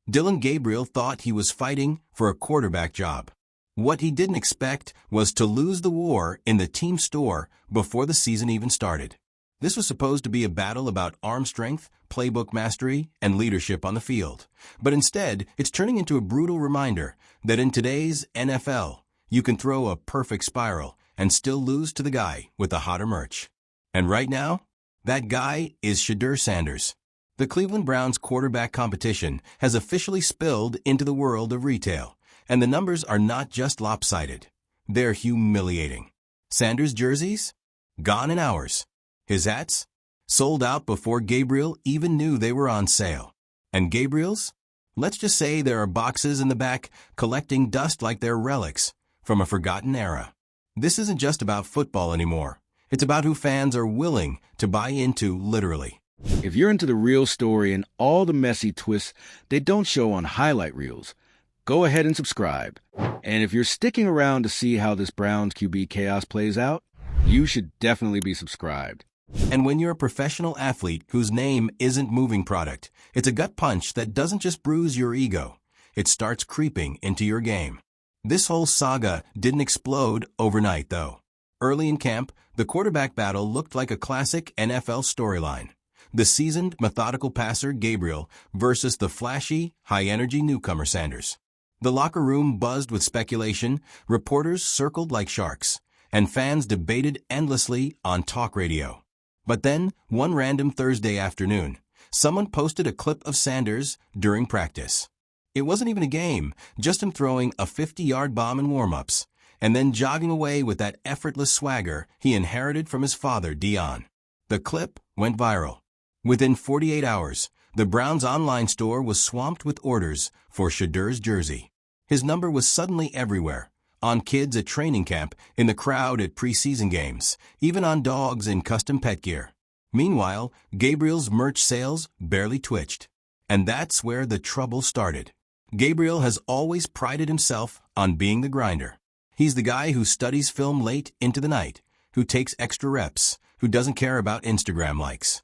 Dillon Gabriel thought he was fighting for a quarterback job. What he didn't expect was to lose the war in the team store before the season even started. This was supposed to be a battle about arm strength, playbook mastery, and leadership on the field. But instead, it's turning into a brutal reminder that in today's NFL, you can throw a perfect spiral and still lose to the guy with the hotter merch. And right now, that guy is Shedeur Sanders. The Cleveland Browns quarterback competition has officially spilled into the world of retail, and the numbers are not just lopsided. They're humiliating. Sanders' jerseys? Gone in hours. His hats? Sold out before Gabriel even knew they were on sale. And Gabriel's? Let's just say there are boxes in the back collecting dust like they're relics from a forgotten era. This isn't just about football anymore. It's about who fans are willing to buy into literally. If you're into the real story and all the messy twists they don't show on highlight reels, go ahead and subscribe. And if you're sticking around to see how this Browns QB chaos plays out, you should definitely be subscribed. And when you're a professional athlete whose name isn't moving product, it's a gut punch that doesn't just bruise your ego. It starts creeping into your game. This whole saga didn't explode overnight, though. Early in camp, the quarterback battle looked like a classic NFL storyline. The seasoned, methodical passer Gabriel versus the flashy, high-energy newcomer Sanders. The locker room buzzed with speculation, reporters circled like sharks, and fans debated endlessly on talk radio. But then, one random Thursday afternoon, someone posted a clip of Sanders during practice. It wasn't even a game, just him throwing a 50-yard bomb in warm-ups, and then jogging away with that effortless swagger he inherited from his father, Dillon. The clip went viral. Within 48 hours, the Browns' online store was swamped with orders for Shedeur's jersey. His number was suddenly everywhere, on kids at training camp, in the crowd at preseason games, even on dogs in custom pet gear. Meanwhile, Gabriel's merch sales barely twitched. And that's where the trouble started. Gabriel has always prided himself on being the grinder. He's the guy who studies film late into the night, who takes extra reps, who doesn't care about Instagram likes.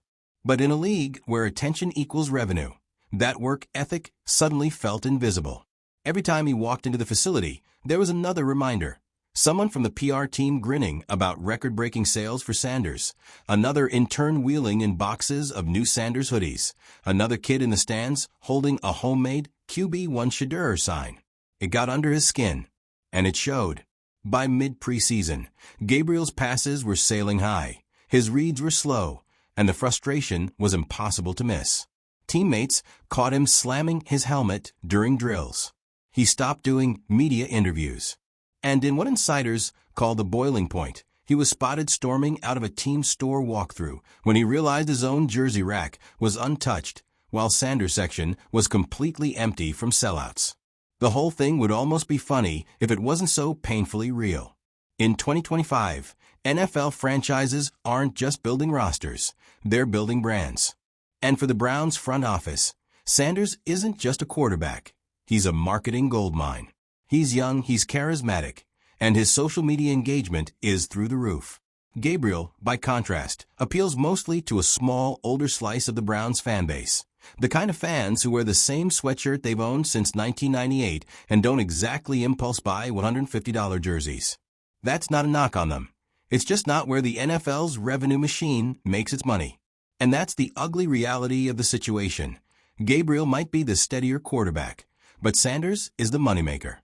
But in a league where attention equals revenue, that work ethic suddenly felt invisible. Every time he walked into the facility, there was another reminder. Someone from the PR team grinning about record-breaking sales for Sanders, another intern wheeling in boxes of new Sanders hoodies, another kid in the stands holding a homemade QB1 Shedeur sign. It got under his skin, and it showed. By mid-preseason, Gabriel's passes were sailing high, his reads were slow, and the frustration was impossible to miss. Teammates caught him slamming his helmet during drills. He stopped doing media interviews. And in what insiders call the boiling point, he was spotted storming out of a team store walkthrough when he realized his own jersey rack was untouched, while Sanders' section was completely empty from sellouts. The whole thing would almost be funny if it wasn't so painfully real. In 2025, NFL franchises aren't just building rosters, they're building brands. And for the Browns front office, Sanders isn't just a quarterback, he's a marketing goldmine. He's young, he's charismatic, and his social media engagement is through the roof. Gabriel, by contrast, appeals mostly to a small, older slice of the Browns fan base. The kind of fans who wear the same sweatshirt they've owned since 1998 and don't exactly impulse buy $150 jerseys. That's not a knock on them. It's just not where the NFL's revenue machine makes its money. And that's the ugly reality of the situation. Gabriel might be the steadier quarterback, but Sanders is the moneymaker.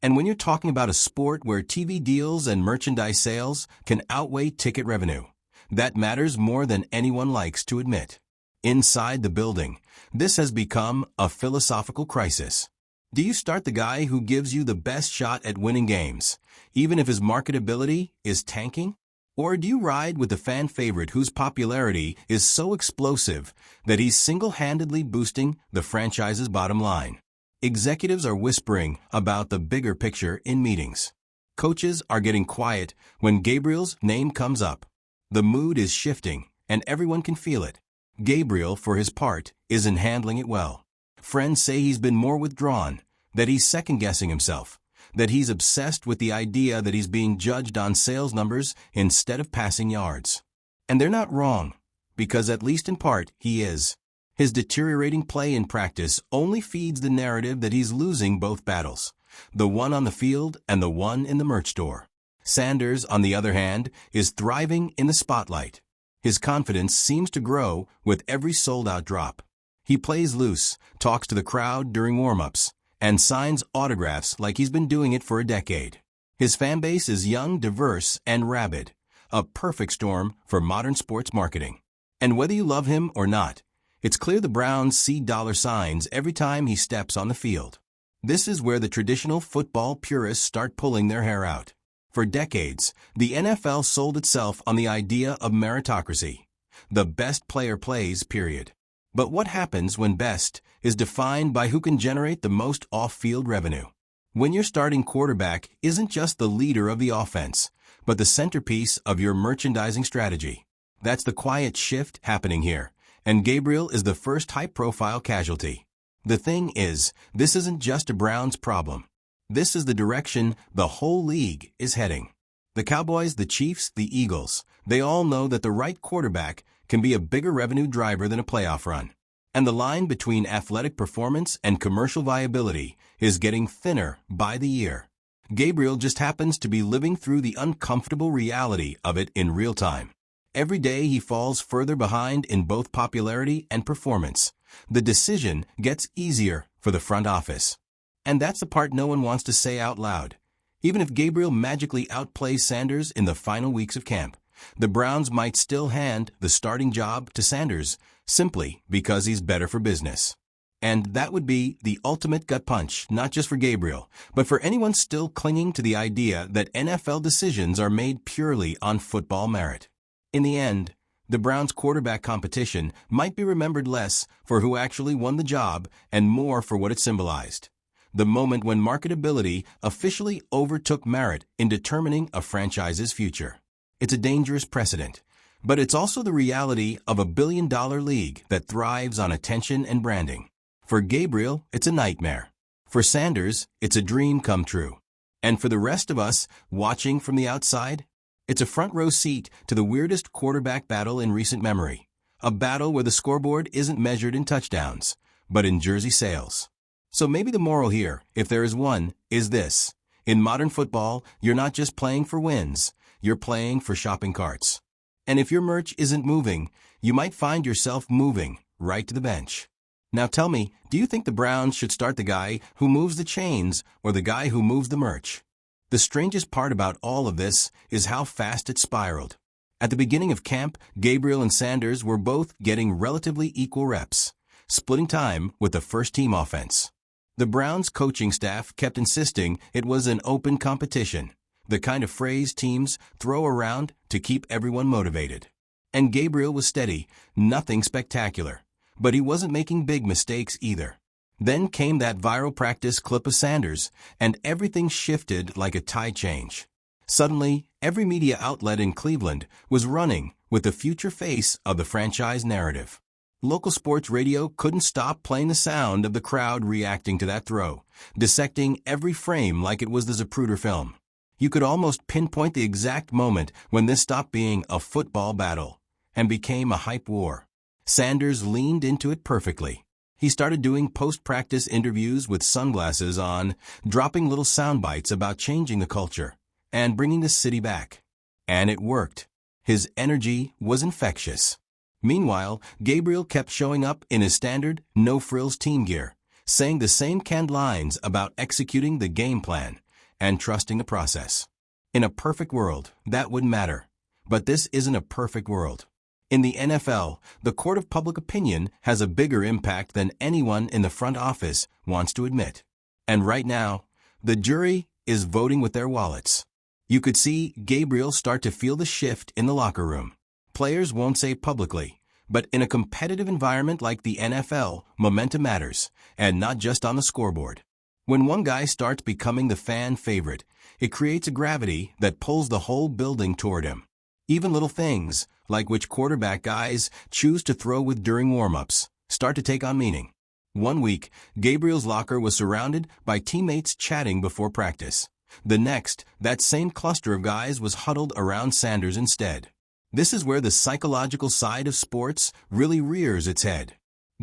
And when you're talking about a sport where TV deals and merchandise sales can outweigh ticket revenue, that matters more than anyone likes to admit. Inside the building, this has become a philosophical crisis. Do you start the guy who gives you the best shot at winning games, even if his marketability is tanking? Or do you ride with the fan favorite whose popularity is so explosive that he's single-handedly boosting the franchise's bottom line? Executives are whispering about the bigger picture in meetings. Coaches are getting quiet when Gabriel's name comes up. The mood is shifting, and everyone can feel it. Gabriel, for his part, isn't handling it well. Friends say he's been more withdrawn, that he's second-guessing himself, that he's obsessed with the idea that he's being judged on sales numbers instead of passing yards. And they're not wrong, because at least in part, he is. His deteriorating play in practice only feeds the narrative that he's losing both battles, the one on the field and the one in the merch store. Sanders, on the other hand, is thriving in the spotlight. His confidence seems to grow with every sold-out drop. He plays loose, talks to the crowd during warm-ups, and signs autographs like he's been doing it for a decade. His fan base is young, diverse, and rabid, a perfect storm for modern sports marketing. And whether you love him or not, it's clear the Browns see dollar signs every time he steps on the field. This is where the traditional football purists start pulling their hair out. For decades, the NFL sold itself on the idea of meritocracy. The best player plays, period. But what happens when best is defined by who can generate the most off-field revenue? When your starting quarterback isn't just the leader of the offense, but the centerpiece of your merchandising strategy. That's the quiet shift happening here, and Gabriel is the first high-profile casualty. The thing is, this isn't just a Browns problem. This is the direction the whole league is heading. The Cowboys, the Chiefs, the Eagles, they all know that the right quarterback can be a bigger revenue driver than a playoff run. And the line between athletic performance and commercial viability is getting thinner by the year. Gabriel just happens to be living through the uncomfortable reality of it in real time. Every day he falls further behind in both popularity and performance. The decision gets easier for the front office. And that's the part no one wants to say out loud. Even if Gabriel magically outplays Sanders in the final weeks of camp, the Browns might still hand the starting job to Sanders simply because he's better for business. And that would be the ultimate gut punch, not just for Gabriel, but for anyone still clinging to the idea that NFL decisions are made purely on football merit. In the end, the Browns' quarterback competition might be remembered less for who actually won the job and more for what it symbolized. The moment when marketability officially overtook merit in determining a franchise's future. It's a dangerous precedent, but it's also the reality of a billion-dollar league that thrives on attention and branding. For Gabriel, it's a nightmare. For Sanders, it's a dream come true. And for the rest of us watching from the outside, it's a front-row seat to the weirdest quarterback battle in recent memory. A battle where the scoreboard isn't measured in touchdowns, but in jersey sales. So maybe the moral here, if there is one, is this. In modern football, you're not just playing for wins, you're playing for shopping carts. And if your merch isn't moving, you might find yourself moving right to the bench. Now tell me, do you think the Browns should start the guy who moves the chains or the guy who moves the merch? The strangest part about all of this is how fast it spiraled. At the beginning of camp, Gabriel and Sanders were both getting relatively equal reps, splitting time with the first-team offense. The Browns' coaching staff kept insisting it was an open competition, the kind of phrase teams throw around to keep everyone motivated. And Gabriel was steady, nothing spectacular, but he wasn't making big mistakes either. Then came that viral practice clip of Sanders, and everything shifted like a tide change. Suddenly, every media outlet in Cleveland was running with the future face of the franchise narrative. Local sports radio couldn't stop playing the sound of the crowd reacting to that throw, dissecting every frame like it was the Zapruder film. You could almost pinpoint the exact moment when this stopped being a football battle and became a hype war. Sanders leaned into it perfectly. He started doing post-practice interviews with sunglasses on, dropping little sound bites about changing the culture and bringing the city back. And it worked. His energy was infectious. Meanwhile, Gabriel kept showing up in his standard, no-frills team gear, saying the same canned lines about executing the game plan and trusting the process. In a perfect world, that wouldn't matter. But this isn't a perfect world. In the NFL, the court of public opinion has a bigger impact than anyone in the front office wants to admit. And right now, the jury is voting with their wallets. You could see Gabriel start to feel the shift in the locker room. Players won't say publicly, but in a competitive environment like the NFL, momentum matters, and not just on the scoreboard. When one guy starts becoming the fan favorite, it creates a gravity that pulls the whole building toward him. Even little things, like which quarterback guys choose to throw with during warm-ups, start to take on meaning. One week, Gabriel's locker was surrounded by teammates chatting before practice. The next, that same cluster of guys was huddled around Sanders instead. This is where the psychological side of sports really rears its head.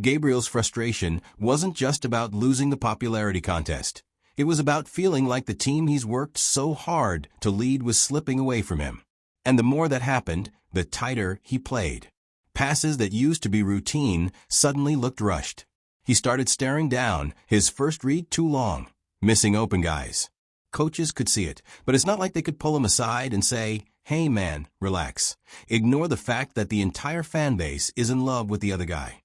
Gabriel's frustration wasn't just about losing the popularity contest. It was about feeling like the team he's worked so hard to lead was slipping away from him. And the more that happened, the tighter he played. Passes that used to be routine suddenly looked rushed. He started staring down, his first read too long, missing open guys. Coaches could see it, but it's not like they could pull him aside and say, "Hey man, relax." Ignore the fact that the entire fan base is in love with the other guy.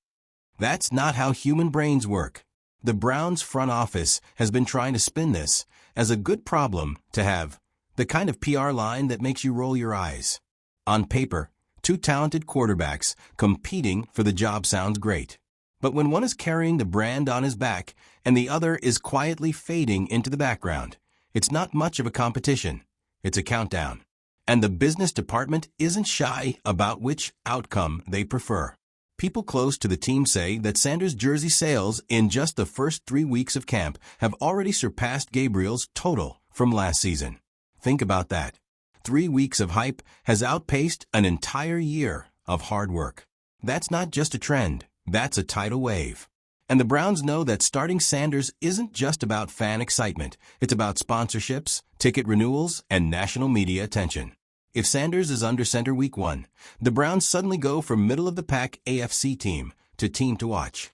That's not how human brains work. The Browns front office has been trying to spin this as a good problem to have, the kind of PR line that makes you roll your eyes. On paper, two talented quarterbacks competing for the job sounds great. But when one is carrying the brand on his back and the other is quietly fading into the background, it's not much of a competition. It's a countdown. And the business department isn't shy about which outcome they prefer. People close to the team say that Sanders' jersey sales in just the first 3 weeks of camp have already surpassed Gabriel's total from last season. Think about that. 3 weeks of hype has outpaced an entire year of hard work. That's not just a trend, that's a tidal wave. And the Browns know that starting Sanders isn't just about fan excitement. It's about sponsorships, ticket renewals, and national media attention. If Sanders is under center week 1, the Browns suddenly go from middle-of-the-pack AFC team to team to watch.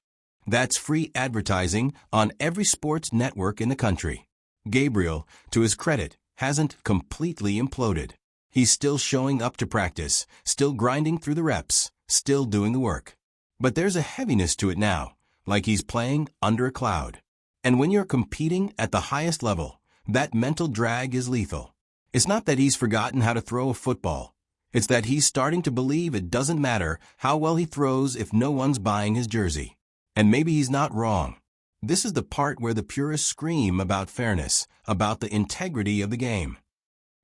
That's free advertising on every sports network in the country. Gabriel, to his credit, hasn't completely imploded. He's still showing up to practice, still grinding through the reps, still doing the work. But there's a heaviness to it now, like he's playing under a cloud. And when you're competing at the highest level, that mental drag is lethal. It's not that he's forgotten how to throw a football. It's that he's starting to believe it doesn't matter how well he throws if no one's buying his jersey. And maybe he's not wrong. This is the part where the purists scream about fairness, about the integrity of the game.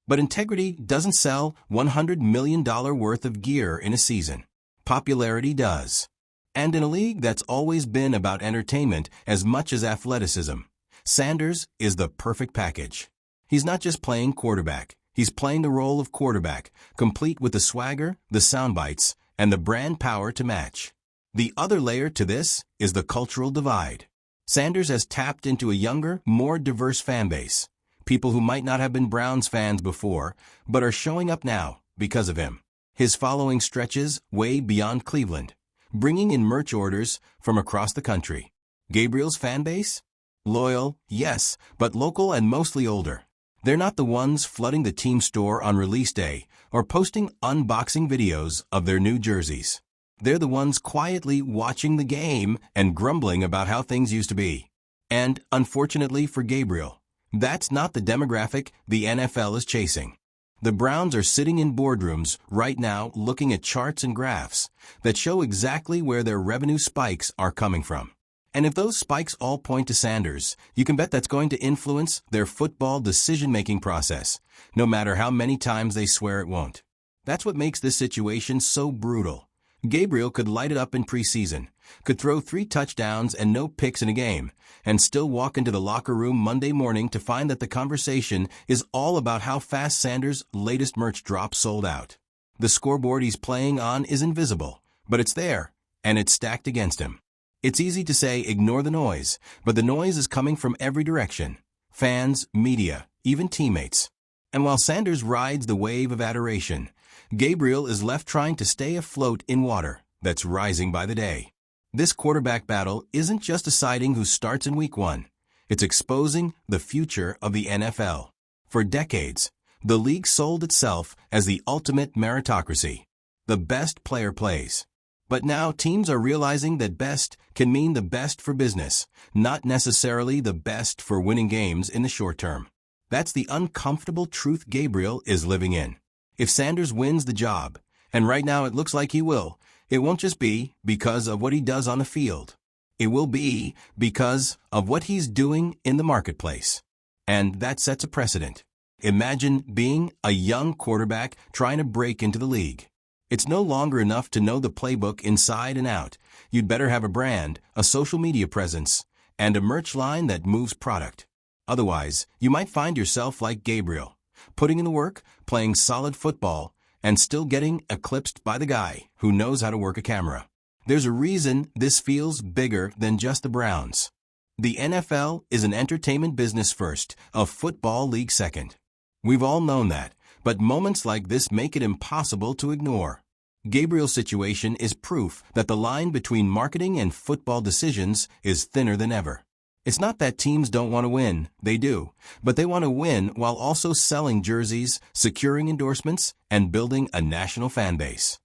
But integrity doesn't sell $100 million worth of gear in a season. Popularity does. And in a league that's always been about entertainment as much as athleticism, Sanders is the perfect package. He's not just playing quarterback. He's playing the role of quarterback, complete with the swagger, the soundbites, and the brand power to match. The other layer to this is the cultural divide. Sanders has tapped into a younger, more diverse fan base. People who might not have been Browns fans before, but are showing up now because of him. His following stretches way beyond Cleveland, bringing in merch orders from across the country. Gabriel's fan base? Loyal, yes, but local and mostly older. They're not the ones flooding the team store on release day or posting unboxing videos of their new jerseys. They're the ones quietly watching the game and grumbling about how things used to be. And, unfortunately for Gabriel, that's not the demographic the NFL is chasing. The Browns are sitting in boardrooms right now looking at charts and graphs that show exactly where their revenue spikes are coming from. And if those spikes all point to Sanders, you can bet that's going to influence their football decision-making process, no matter how many times they swear it won't. That's what makes this situation so brutal. Gabriel could light it up in preseason, could throw 3 touchdowns and no picks in a game, and still walk into the locker room Monday morning to find that the conversation is all about how fast Sanders' latest merch drop sold out. The scoreboard he's playing on is invisible, but it's there, and it's stacked against him. It's easy to say ignore the noise, but the noise is coming from every direction. Fans, media, even teammates. And while Sanders rides the wave of adoration, Gabriel is left trying to stay afloat in water that's rising by the day. This quarterback battle isn't just deciding who starts in week 1. It's exposing the future of the NFL. For decades, the league sold itself as the ultimate meritocracy. The best player plays. But now teams are realizing that best can mean the best for business, not necessarily the best for winning games in the short term. That's the uncomfortable truth Gabriel is living in. If Sanders wins the job, and right now it looks like he will, it won't just be because of what he does on the field. It will be because of what he's doing in the marketplace. And that sets a precedent. Imagine being a young quarterback trying to break into the league. It's no longer enough to know the playbook inside and out. You'd better have a brand, a social media presence, and a merch line that moves product. Otherwise, you might find yourself like Gabriel, putting in the work, playing solid football, and still getting eclipsed by the guy who knows how to work a camera. There's a reason this feels bigger than just the Browns. The NFL is an entertainment business first, a football league second. We've all known that, but moments like this make it impossible to ignore. Gabriel's situation is proof that the line between marketing and football decisions is thinner than ever. It's not that teams don't want to win, they do, but they want to win while also selling jerseys, securing endorsements, and building a national fan base.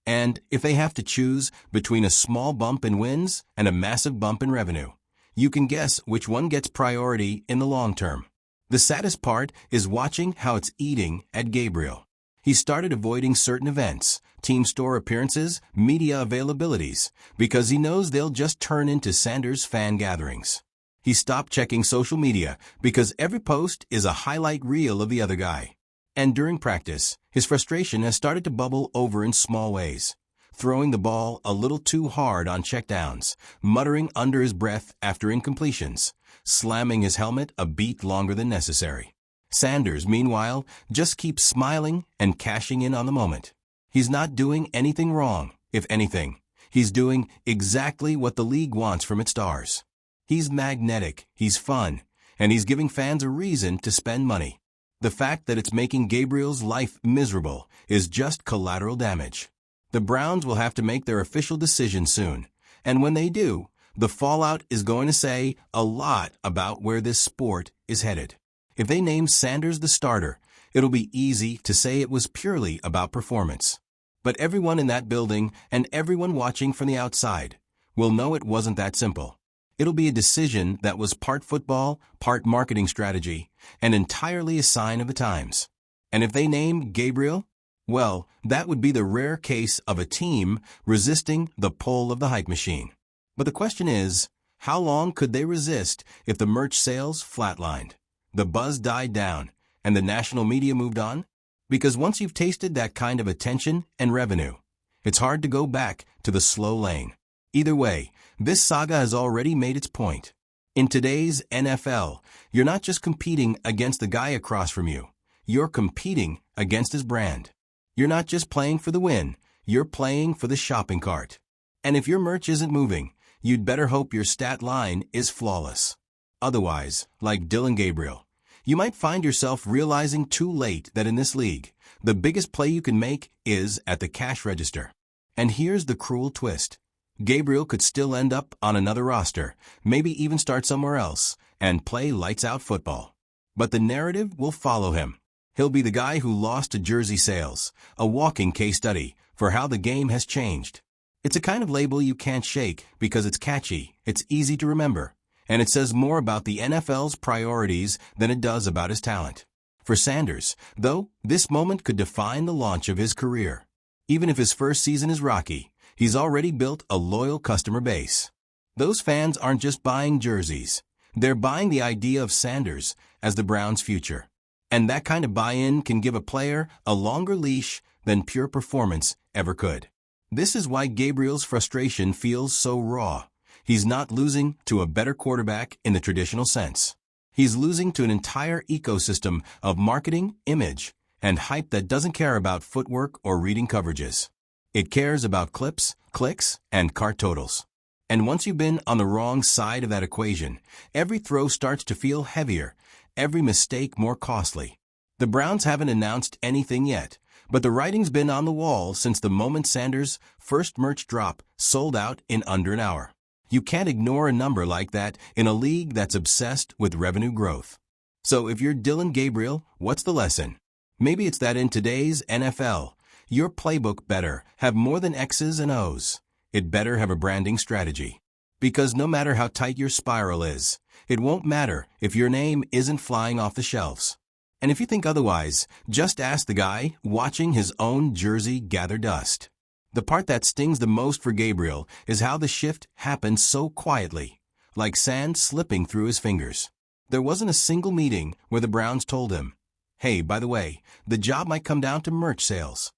And if they have to choose between a small bump in wins and a massive bump in revenue, you can guess which one gets priority in the long term. The saddest part is watching how it's eating at Gabriel. He started avoiding certain events, team store appearances, media availabilities, because he knows they'll just turn into Sanders fan gatherings. He stopped checking social media because every post is a highlight reel of the other guy. And during practice, his frustration has started to bubble over in small ways. Throwing the ball a little too hard on checkdowns, muttering under his breath after incompletions, slamming his helmet a beat longer than necessary. Sanders, meanwhile, just keeps smiling and cashing in on the moment. He's not doing anything wrong, if anything. He's doing exactly what the league wants from its stars. He's magnetic, he's fun, and he's giving fans a reason to spend money. The fact that it's making Gabriel's life miserable is just collateral damage. The Browns will have to make their official decision soon, and when they do, the fallout is going to say a lot about where this sport is headed. If they name Sanders the starter, it'll be easy to say it was purely about performance. But everyone in that building and everyone watching from the outside will know it wasn't that simple. It'll be a decision that was part football, part marketing strategy, and entirely a sign of the times. And if they name Gabriel, well, that would be the rare case of a team resisting the pull of the hype machine. But the question is, how long could they resist if the merch sales flatlined, the buzz died down, and the national media moved on? Because once you've tasted that kind of attention and revenue, it's hard to go back to the slow lane. Either way, this saga has already made its point. In today's NFL, you're not just competing against the guy across from you. You're competing against his brand. You're not just playing for the win. You're playing for the shopping cart. And if your merch isn't moving, you'd better hope your stat line is flawless. Otherwise, like Dillon Gabriel, you might find yourself realizing too late that in this league, the biggest play you can make is at the cash register. And here's the cruel twist. Gabriel could still end up on another roster, maybe even start somewhere else, and play lights-out football. But the narrative will follow him. He'll be the guy who lost to jersey sales, a walking case study for how the game has changed. It's a kind of label you can't shake because it's catchy, it's easy to remember, and it says more about the NFL's priorities than it does about his talent. For Sanders, though, this moment could define the launch of his career. Even if his first season is rocky, he's already built a loyal customer base. Those fans aren't just buying jerseys. They're buying the idea of Sanders as the Browns' future. And that kind of buy-in can give a player a longer leash than pure performance ever could. This is why Gabriel's frustration feels so raw. He's not losing to a better quarterback in the traditional sense. He's losing to an entire ecosystem of marketing, image, and hype that doesn't care about footwork or reading coverages. It cares about clips, clicks, and cart totals. And once you've been on the wrong side of that equation, every throw starts to feel heavier, every mistake more costly. The Browns haven't announced anything yet, but the writing's been on the wall since the moment Sanders' first merch drop sold out in under an hour. You can't ignore a number like that in a league that's obsessed with revenue growth. So if you're Dillon Gabriel, what's the lesson? Maybe it's that in today's NFL, your playbook better have more than X's and O's. It better have a branding strategy. Because no matter how tight your spiral is, it won't matter if your name isn't flying off the shelves. And if you think otherwise, just ask the guy watching his own jersey gather dust. The part that stings the most for Gabriel is how the shift happened so quietly, like sand slipping through his fingers. There wasn't a single meeting where the Browns told him, "Hey, by the way, the job might come down to merch sales."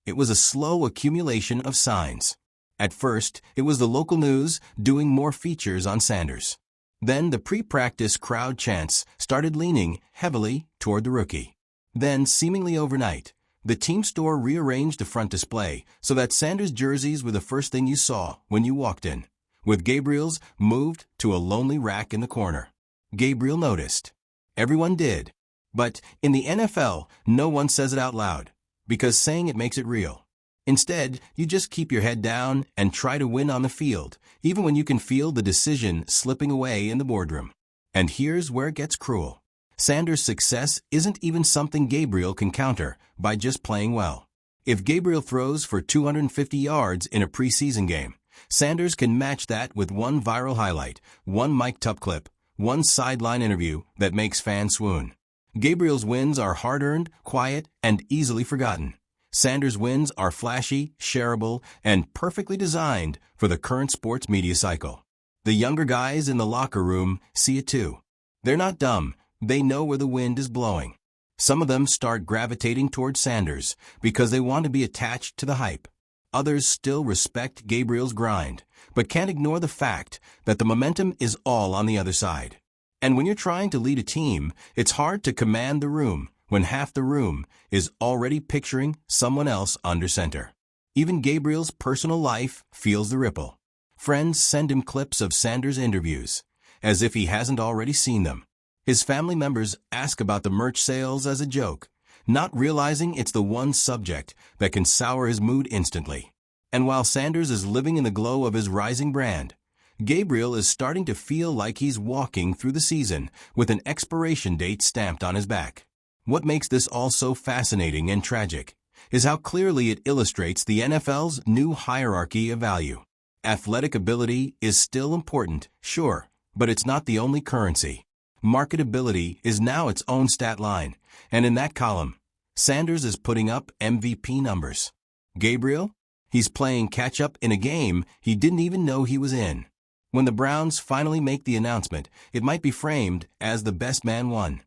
It was a slow accumulation of signs. At first, it was the local news doing more features on Sanders. Then the pre-practice crowd chants started leaning heavily toward the rookie. Then, seemingly overnight, The team store rearranged the front display so that Sanders' jerseys were the first thing you saw when you walked in, with Gabriel's moved to a lonely rack in the corner. Gabriel noticed. Everyone did. But in the NFL, no one says it out loud, because saying it makes it real. Instead, you just keep your head down and try to win on the field, even when you can feel the decision slipping away in the boardroom. And here's where it gets cruel. Sanders' success isn't even something Gabriel can counter by just playing well. If Gabriel throws for 250 yards in a preseason game, Sanders can match that with one viral highlight, one mic'd up clip, one sideline interview that makes fans swoon. Gabriel's wins are hard-earned, quiet, and easily forgotten. Sanders' wins are flashy, shareable, and perfectly designed for the current sports media cycle. The younger guys in the locker room see it too. They're not dumb. They know where the wind is blowing. Some of them start gravitating towards Sanders because they want to be attached to the hype. Others still respect Gabriel's grind, but can't ignore the fact that the momentum is all on the other side. And when you're trying to lead a team, it's hard to command the room when half the room is already picturing someone else under center. Even Gabriel's personal life feels the ripple. Friends send him clips of Sanders' interviews, as if he hasn't already seen them. His family members ask about the merch sales as a joke, not realizing it's the one subject that can sour his mood instantly. And while Sanders is living in the glow of his rising brand, Gabriel is starting to feel like he's walking through the season with an expiration date stamped on his back. What makes this all so fascinating and tragic is how clearly it illustrates the NFL's new hierarchy of value. Athletic ability is still important, sure, but it's not the only currency. Marketability is now its own stat line, and in that column, Sanders is putting up MVP numbers. Gabriel? He's playing catch-up in a game he didn't even know he was in. When the Browns finally make the announcement, it might be framed as the best man won.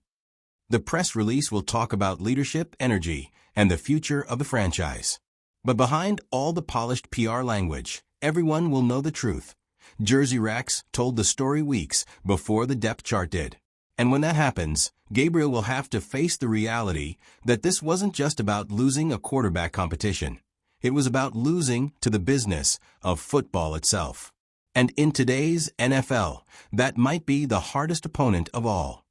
The press release will talk about leadership, energy, and the future of the franchise. But behind all the polished PR language, everyone will know the truth. Jersey racks told the story weeks before the depth chart did. And when that happens, Gabriel will have to face the reality that this wasn't just about losing a quarterback competition. It was about losing to the business of football itself. And in today's NFL, that might be the hardest opponent of all.